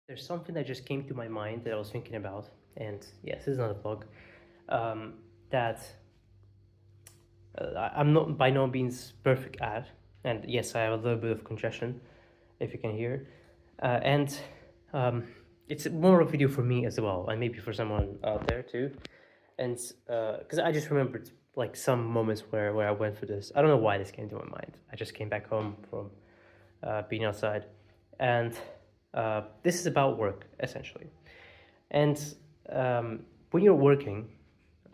There's something that just came to my mind that I was thinking about, and yes, this is not a vlog. Um, that I'm not by no means perfect at, and yes, I have a little bit of congestion, if you can hear, and um, it's more of a video for me as well, and maybe for someone out there too, and because I just remembered like some moments where I went through this. I don't know why this came to my mind. I just came back home from being outside, and this is about work essentially. And when you're working,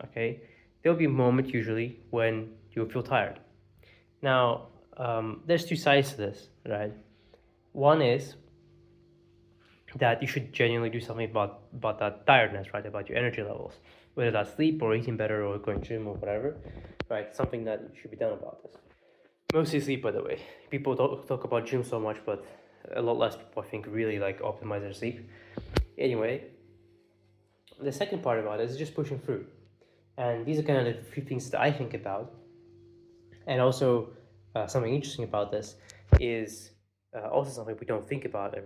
okay, there'll be a moment usually when you feel tired. Now, there's two sides to this, right? One is that you should genuinely do something about that tiredness, right? About your energy levels, whether that's sleep or eating better or going to gym or whatever, right? Something that should be done about this. Mostly sleep, by the way. People talk about gym so much, but a lot less people, I think, really like optimize their sleep. Anyway, the second part about it is just pushing through. And these are kind of the few things that I think about. And also, something interesting about this is also something we don't think about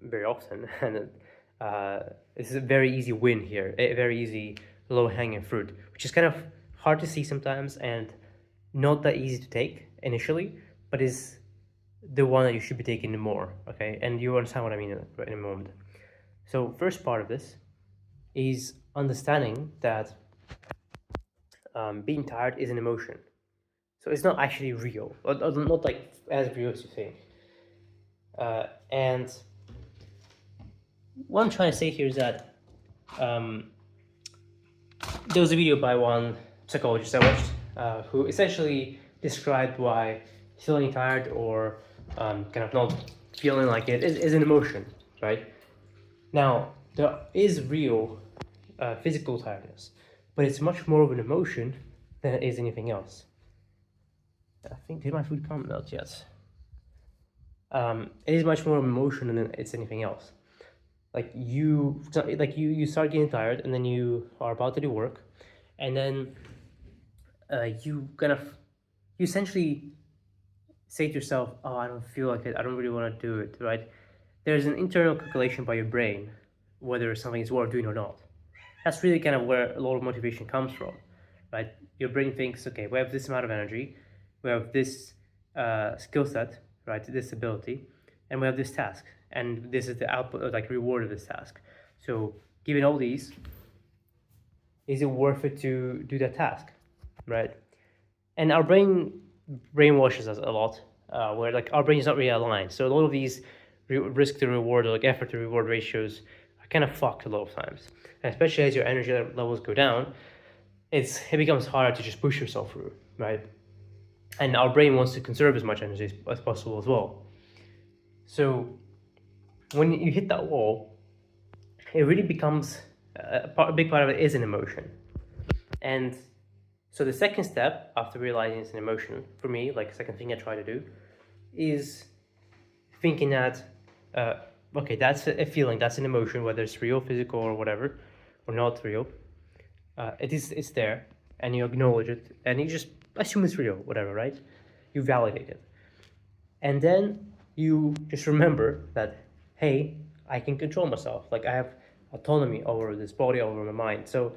very often. And this is a very easy win here, a very easy low hanging fruit, which is kind of hard to see sometimes and not that easy to take initially, but is the one that you should be taking more. Okay, and you understand what I mean in a moment. So, first part of this is understanding that being tired is an emotion. So it's not actually real, or not like as real as you think. And what I'm trying to say here is that um, there was a video by one psychologist I watched who essentially described why feeling tired or kind of not feeling like it is an emotion, right? Now, there is real physical tiredness, but it's much more of an emotion than it is anything else. I think, did my food come? Not yet. It is much more emotion than it's anything else. You start getting tired, and then you are about to do work, and then you kind of you essentially say to yourself, "Oh, I don't feel like it. I don't really want to do it." Right? There's an internal calculation by your brain whether something is worth doing or not. That's really kind of where a lot of motivation comes from, right? Your brain thinks, okay, we have this amount of energy, we have this skill set, right, this ability, and we have this task, and this is the output, or like reward of this task. So, given all these, is it worth it to do that task, right? And our brain brainwashes us a lot, where like our brain is not really aligned. So a lot of these risk to reward or like effort to reward ratios are kind of fucked a lot of times. And especially as your energy levels go down, it becomes harder to just push yourself through, right? And our brain wants to conserve as much energy as possible as well. So when you hit that wall, it really becomes a big part of it is an emotion. And so the second step after realizing it's an emotion for me, like second thing I try to do, is thinking that uh, okay, that's a feeling, that's an emotion, whether it's real, physical, or whatever, or not real. It's there, and you acknowledge it, and you just assume it's real, whatever, right? You validate it, and then you just remember that hey, I can control myself. Like I have autonomy over this body, over my mind. So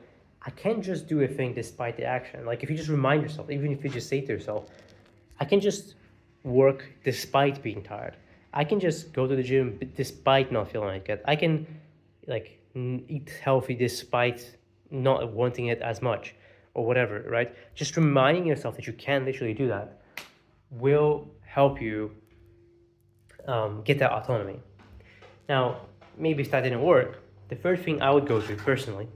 I can't just do a thing despite the action. Like if you just remind yourself, even if you just say to yourself, I can just work despite being tired. I can just go to the gym despite not feeling like it. I can like eat healthy despite not wanting it as much or whatever, right? Just reminding yourself that you can literally do that will help you get that autonomy. Now, maybe if that didn't work, the first thing I would go to personally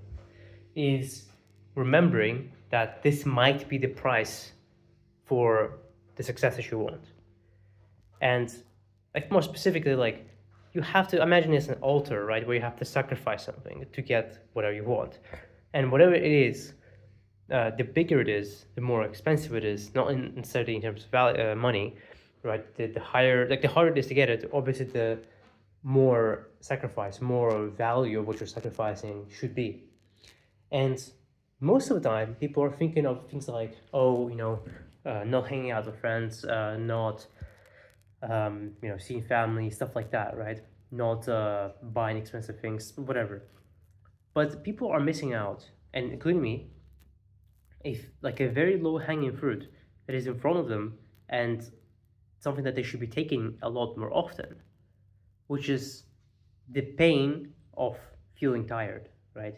is remembering that this might be the price for the success that you want. And like more specifically, like you have to imagine it's an altar, right, where you have to sacrifice something to get whatever you want. And whatever it is, the bigger it is, the more expensive it is, not necessarily in terms of value, money, right? The higher, like the harder it is to get it, obviously the more sacrifice, more value of what you're sacrificing should be. And most of the time, people are thinking of things like, oh, not hanging out with friends, not, seeing family, stuff like that, right? not buying expensive things, whatever. But people are missing out, and including me, if like a very low hanging fruit that is in front of them, and something that they should be taking a lot more often, which is the pain of feeling tired, right?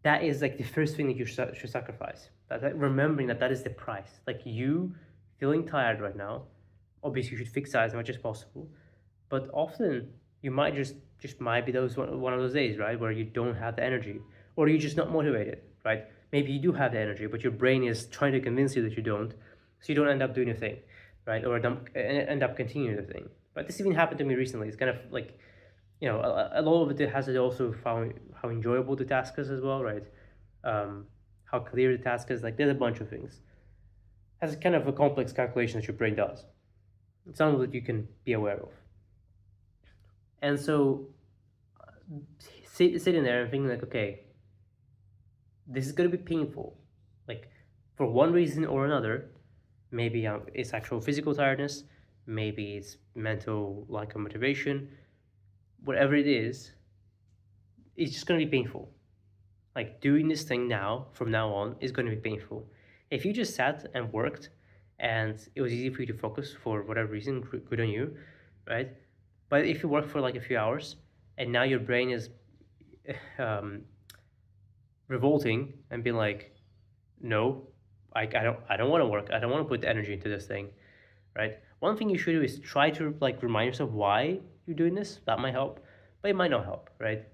That is like the first thing that you should sacrifice. That remembering that that is the price. Like you feeling tired right now, obviously you should fix that as much as possible. But often you might just might be those one of those days, right, where you don't have the energy, or you're just not motivated, right? Maybe you do have the energy, but your brain is trying to convince you that you don't, so you don't end up doing a thing, right? Or end up continuing the thing. But this even happened to me recently. It's kind of like, a lot of it has to also found how enjoyable the task is as well, right? How clear the task is. Like there's a bunch of things. Has kind of a complex calculation that your brain does. Some of it you can be aware of. And so sitting there and thinking like, okay, this is gonna be painful, like for one reason or another. Maybe it's actual physical tiredness, maybe it's mental like a motivation, whatever it is, it's just gonna be painful. Like doing this thing now from now on is gonna be painful. If you just sat and worked and it was easy for you to focus for whatever reason, good on you, right? But if you work for like a few hours and now your brain is um, revolting and being like, no, I don't want to work. I don't want to put the energy into this thing, right? One thing you should do is try to like remind yourself why you're doing this. That might help, but it might not help, right?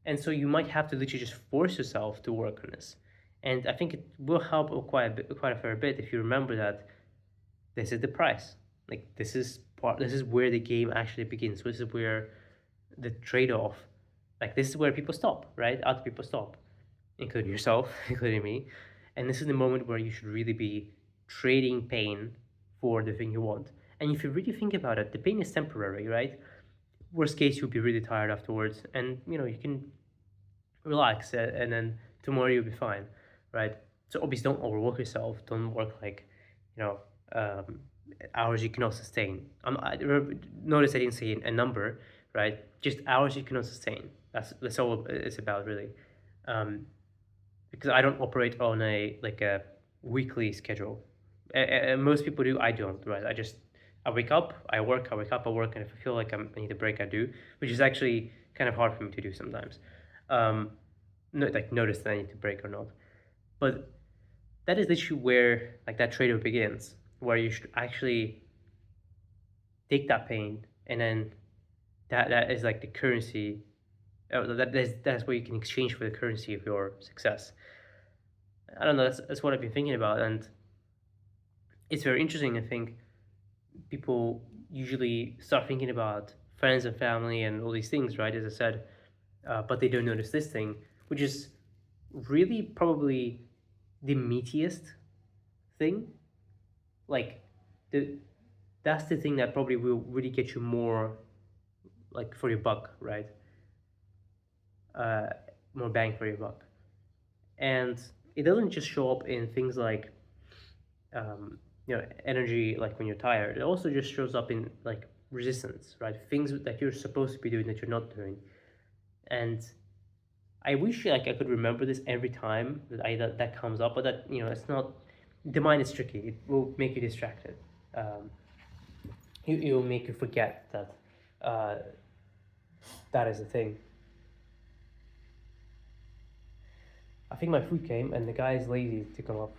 And so you might have to literally just force yourself to work on this. And I think it will help quite a fair bit if you remember that this is the price. Like this is where the game actually begins. So this is where the trade-off, like this is where people stop, right? Other people stop, including yourself, including me. And this is the moment where you should really be trading pain for the thing you want. And if you really think about it, the pain is temporary, right? Worst case, you'll be really tired afterwards, and you can relax, and then tomorrow you'll be fine, right? So obviously, don't overwork yourself. Don't work like, you know, um, hours you cannot sustain. Notice I didn't say a number, right? Just hours you cannot sustain. That's all it's about, really. Um, because I don't operate on a weekly schedule. Most people do. I don't. Right. I wake up, I work, I wake up, I work, and if I feel like I need a break, I do, which is actually kind of hard for me to do sometimes. Um, no, like notice that I need to break or not. But that is literally where like that trade-off begins, where you should actually take that pain, and then that is like the currency. That's what you can exchange for the currency of your success. I don't know. That's what I've been thinking about, and it's very interesting. I think people usually start thinking about friends and family and all these things, right? As I said, but they don't notice this thing, which is really probably the meatiest thing. Like the that's the thing that probably will really get you more like for your buck, right? Uh, More bang for your buck, and it doesn't just show up in things like energy, like when you're tired. It also just shows up in like resistance, right? Things that you're supposed to be doing that you're not doing. And I wish like I could remember this every time that comes up, but that it's not. The mind is tricky. It will make you distracted. Um, it will make you forget that uh, that is the thing. I think my food came and the guy is lazy to come up.